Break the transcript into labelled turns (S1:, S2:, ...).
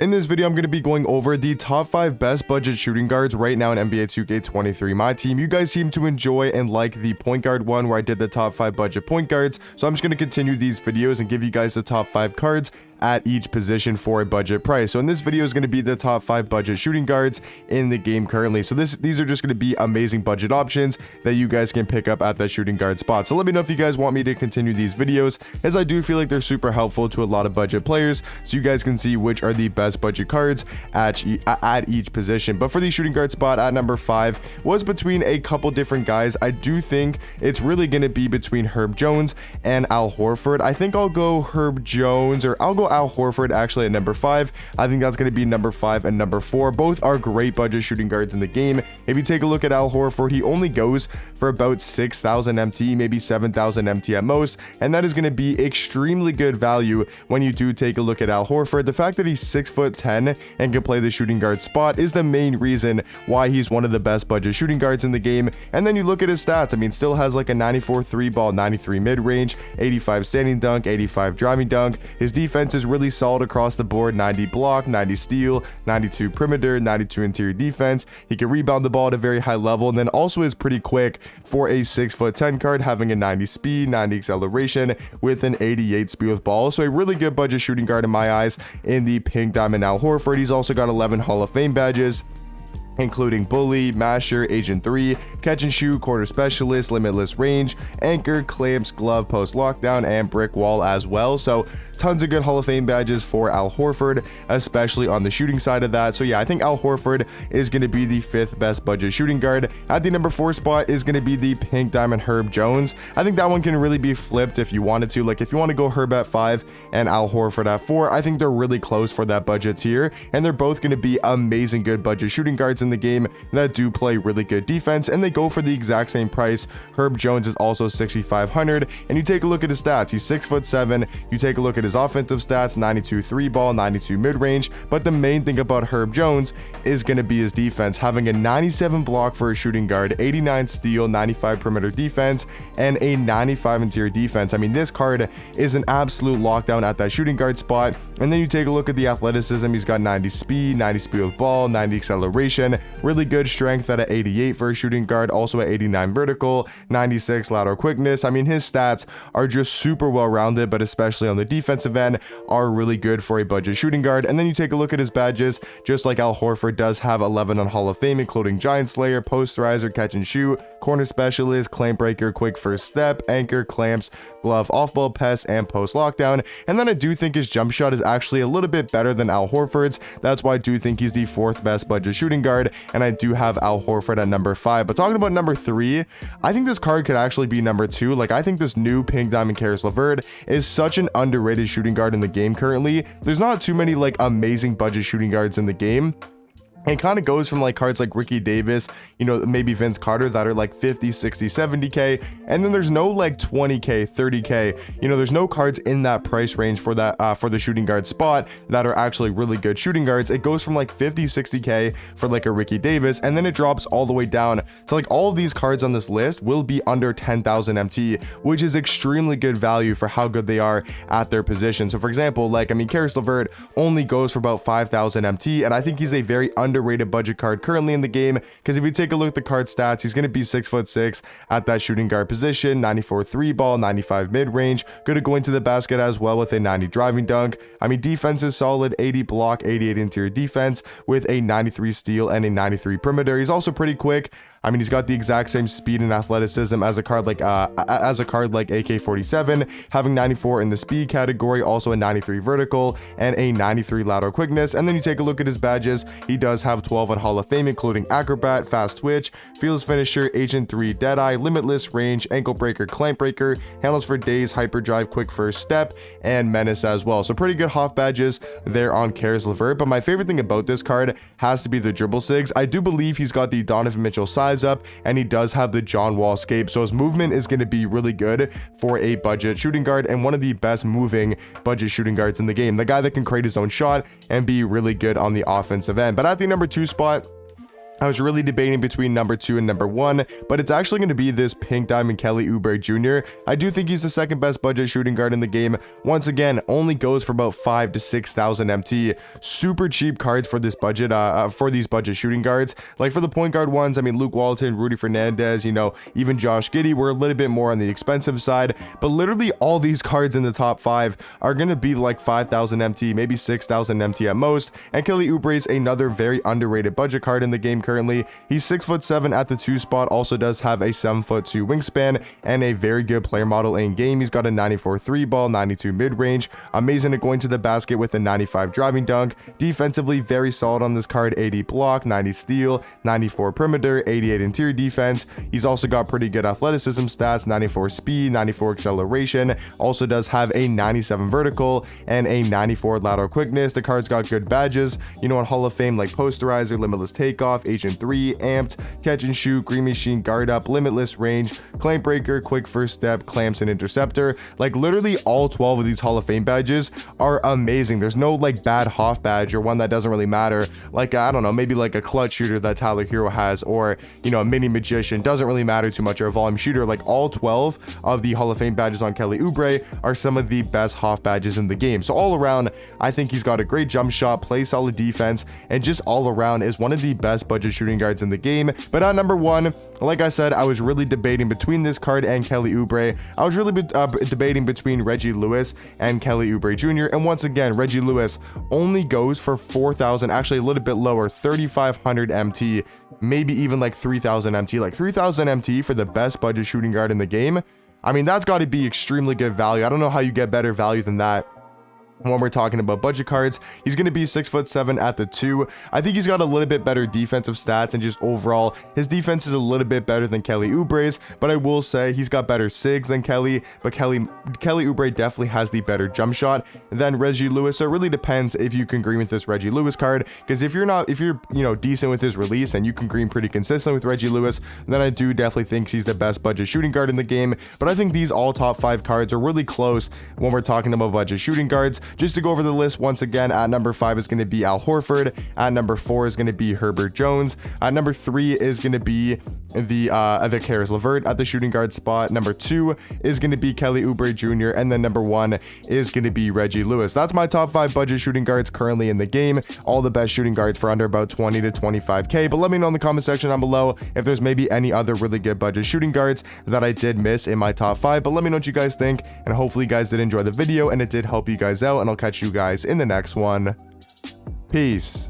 S1: In this video, I'm going to be going over the top 5 best budget shooting guards right now in NBA 2K23 My Team. You guys seem to enjoy and like the point guard one where I did the top 5 budget point guards. So I'm just going to continue these videos and give you guys the top 5 cards at each position for a budget price. So in this video is going to be the top 5 budget shooting guards in the game currently. So these are just going to be amazing budget options that you guys can pick up at that shooting guard spot. So let me know if you guys want me to continue these videos, as I do feel like they're super helpful to a lot of budget players, so you guys can see which are the best budget cards at each position. But for the shooting guard spot at number 5 was between a couple different guys. I do think it's really going to be between Herb Jones and Al Horford. I think I'll go Herb Jones, or I'll go Al Horford actually at number 5. I think that's going to be number 5 and number 4. Both are great budget shooting guards in the game. If you take a look at Al Horford, he only goes for about 6,000 MT, maybe 7,000 MT at most, and that is going to be extremely good value when you do take a look at Al Horford. The fact that he's 6'10" and can play the shooting guard spot is the main reason why he's one of the best budget shooting guards in the game. And then you look at his stats. I mean, still has like a 94 3 ball, 93 mid-range, 85 standing dunk, 85 driving dunk. His defense is really solid across the board: 90 block, 90 steal, 92 perimeter, 92 interior defense. He can rebound the ball at a very high level, and then also is pretty quick for a 6'10" card, having a 90 speed, 90 acceleration with an 88 speed with ball. So a really good budget shooting guard in my eyes in the pink diamond Al Horford. He's also got 11 Hall of Fame badges, including Bully, Masher, Agent 3, Catch and Shoot, Corner Specialist, Limitless Range, Anchor, Clamps, Glove, Post Lockdown, and Brick Wall as well. So tons of good Hall of Fame badges for Al Horford, especially on the shooting side of that. So yeah, I think Al Horford is going to be the 5th best budget shooting guard. At the number 4 spot is going to be the pink diamond Herb Jones. I think that one can really be flipped if you wanted to. Like if you want to go Herb at 5 and Al Horford at 4, I think they're really close for that budget tier, and they're both going to be amazing good budget shooting guards in the game that do play really good defense, and they go for the exact same price. Herb Jones is also 6,500, and you take a look at his stats. He's 6'7". You take a look at his offensive stats: 92 3 ball, 92 mid-range. But the main thing about Herb Jones is going to be his defense, having a 97 block for a shooting guard, 89 steal, 95 perimeter defense, and a 95 interior defense. I mean, this card is an absolute lockdown at that shooting guard spot. And then you take a look at the athleticism. He's got 90 speed, 90 speed with ball, 90 acceleration, really good strength at an 88 for a shooting guard, also at 89 vertical, 96 lateral quickness. I mean, his stats are just super well rounded, but especially on the defensive end are really good for a budget shooting guard. And then you take a look at his badges. Just like Al Horford does have 11 on Hall of Fame, including Giant Slayer, Posterizer, Catch and Shoot, Corner Specialist, Clamp Breaker, Quick First Step, Anchor, Clamps, Glove, Off-Ball Pest, and Post Lockdown. And then I do think his jump shot is actually a little bit better than Al Horford's. That's why I do think he's the 4th best budget shooting guard, and I do have Al Horford at number 5. But talking about number 3, I think this card could actually be number 2. Like, I think this new pink diamond Karis Levert is such an underrated shooting guard in the game currently. There's not too many like amazing budget shooting guards in the game. It kind of goes from like cards like Ricky Davis, you know, maybe Vince Carter, that are like 50, 60, 70k, and then there's no like 20k, 30k, you know, there's no cards in that price range for that for the shooting guard spot that are actually really good shooting guards. It goes from like 50, 60k for like a Ricky Davis, and then it drops all the way down to like all of these cards on this list will be under 10,000 MT, which is extremely good value for how good they are at their position. So for example, like, I mean, Karis Levert only goes for about 5,000 MT, and I think he's a very underrated budget card currently in the game, because if you take a look at the card stats, he's going to be 6'6" at that shooting guard position, 94 3 ball, 95 mid-range, good at going to the basket as well with a 90 driving dunk. I mean, defense is solid, 80 block, 88 interior defense with a 93 steal and a 93 perimeter. He's also pretty quick. I mean, he's got the exact same speed and athleticism as a card like AK-47, having 94 in the speed category, also a 93 vertical and a 93 lateral quickness. And then you take a look at his badges. He does have 12 on Hall of Fame, including Acrobat, Fast Twitch, Fearless Finisher, Agent 3, Deadeye, Limitless Range, Ankle Breaker, Clamp Breaker, Handles for Days, Hyperdrive, Quick First Step, and Menace as well. So pretty good Hoff badges there on Karis Levert. But my favorite thing about this card has to be the dribble sigs. I do believe he's got the Donovan Mitchell size up, and he does have the John Wall escape, so his movement is going to be really good for a budget shooting guard, and one of the best moving budget shooting guards in the game, the guy that can create his own shot and be really good on the offensive end. But at the number 2 spot, I was really debating between number 2 and number 1, but it's actually going to be this pink diamond Kelly Oubre Jr. I do think he's the second best budget shooting guard in the game. Once again, only goes for about 5,000 to 6,000 MT. Super cheap cards for this budget, for these budget shooting guards. Like for the point guard ones, I mean, Luke Walton, Rudy Fernandez, you know, even Josh Giddey were a little bit more on the expensive side, but literally all these cards in the top 5 are going to be like 5,000 MT, maybe 6,000 MT at most. And Kelly Oubre is another very underrated budget card in the game currently. He's 6'7" at the 2 spot, also does have a 7'2" wingspan and a very good player model in game. He's got a 94 3 ball, 92 mid-range, amazing at going to the basket with a 95 driving dunk. Defensively, very solid on this card, 80 block, 90 steal, 94 perimeter, 88 interior defense. He's also got pretty good athleticism stats, 94 speed, 94 acceleration, also does have a 97 vertical and a 94 lateral quickness. The card's got good badges, you know, on Hall of Fame like Posterizer, Limitless Takeoff, Agent 3, Amped, Catch and Shoot, Green Machine, Guard Up, Limitless Range, Clamp Breaker, Quick First Step, Clamps, and Interceptor. Like literally all 12 of these Hall of Fame badges are amazing. There's no like bad Hoff badge or one that doesn't really matter. Like, I don't know, maybe like a clutch shooter that Tyler Hero has, or, you know, a mini magician, doesn't really matter too much, or a volume shooter. Like all 12 of the Hall of Fame badges on Kelly Oubre are some of the best Hoff badges in the game. So all around, I think he's got a great jump shot, plays solid defense, and just all around is one of the best budget shooting guards in the game. But at number 1, like I said, I was really debating between this card and Kelly Oubre. I was really debating between Reggie Lewis and Kelly Oubre Jr. And once again, Reggie Lewis only goes for 4,000, actually a little bit lower, 3,500 MT, maybe even like 3,000 MT. Like 3,000 MT for the best budget shooting guard in the game. I mean, that's got to be extremely good value. I don't know how you get better value than that when we're talking about budget cards. He's going to be 6'7" at the 2. I think he's got a little bit better defensive stats, and just overall his defense is a little bit better than Kelly Oubre's, but I will say he's got better SIGs than Kelly, but Kelly Oubre definitely has the better jump shot than Reggie Lewis. So it really depends if you can green with this Reggie Lewis card, because if you're you know, decent with his release and you can green pretty consistent with Reggie Lewis, then I do definitely think he's the best budget shooting guard in the game. But I think these all top 5 cards are really close when we're talking about budget shooting guards. Just to go over the list once again, at number 5 is going to be Al Horford. At number 4 is going to be Herbert Jones. At number 3 is going to be the Karis Levert at the shooting guard spot. Number 2 is going to be Kelly Oubre Jr. And then number 1 is going to be Reggie Lewis. That's my top 5 budget shooting guards currently in the game. All the best shooting guards for under about 20 to 25k. But let me know in the comment section down below if there's maybe any other really good budget shooting guards that I did miss in my top 5. But let me know what you guys think, and hopefully you guys did enjoy the video and it did help you guys out, and I'll catch you guys in the next one. Peace.